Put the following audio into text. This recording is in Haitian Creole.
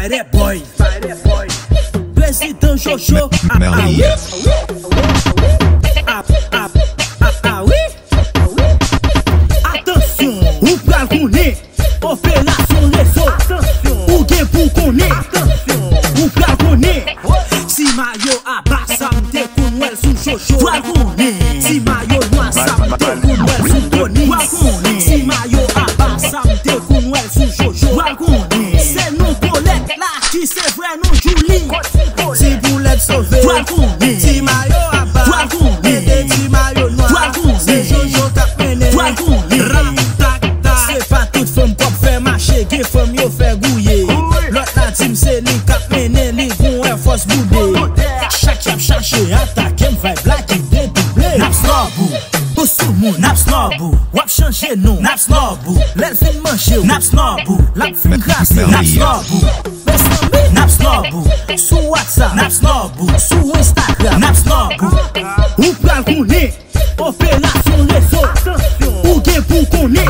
Fire Boy, Presidente Jojo, Melia. Attention, ou pral koné, opération leso, ou gen pou koné, ou pral koné. Si mayo abasa mte kounwel sou Jojo, pral koné. Si mayo noasa mte kounwel sou Tony, pral koné. Si mayo abasa mte kounwel sou Jojo, pral koné. Se nou Colette la ki se vre nou Julie, si boulet sauvé, pral koné. Si mayo abasa, pral koné. Si mayo noasa, se Jojo tap mene, pral koné. Se pa tout femme kop fè mache, gen femme yo fè gouye. Lot la team se li kap mene, li gon Air Force boudé. Chaque yap chache, attaque m'fay black et dédoublé. Nap snobou, ou sou mou, nap snobou. Wap change nou, nap snobou. Lèl fin manche ou, nap snobou. Lap fin krasé, nap snobou. Nap snobou, sou WhatsApp, nap snobou. Sou Instagram, nap snobou. Ou pral koné, opération leso, ou gen pou koné.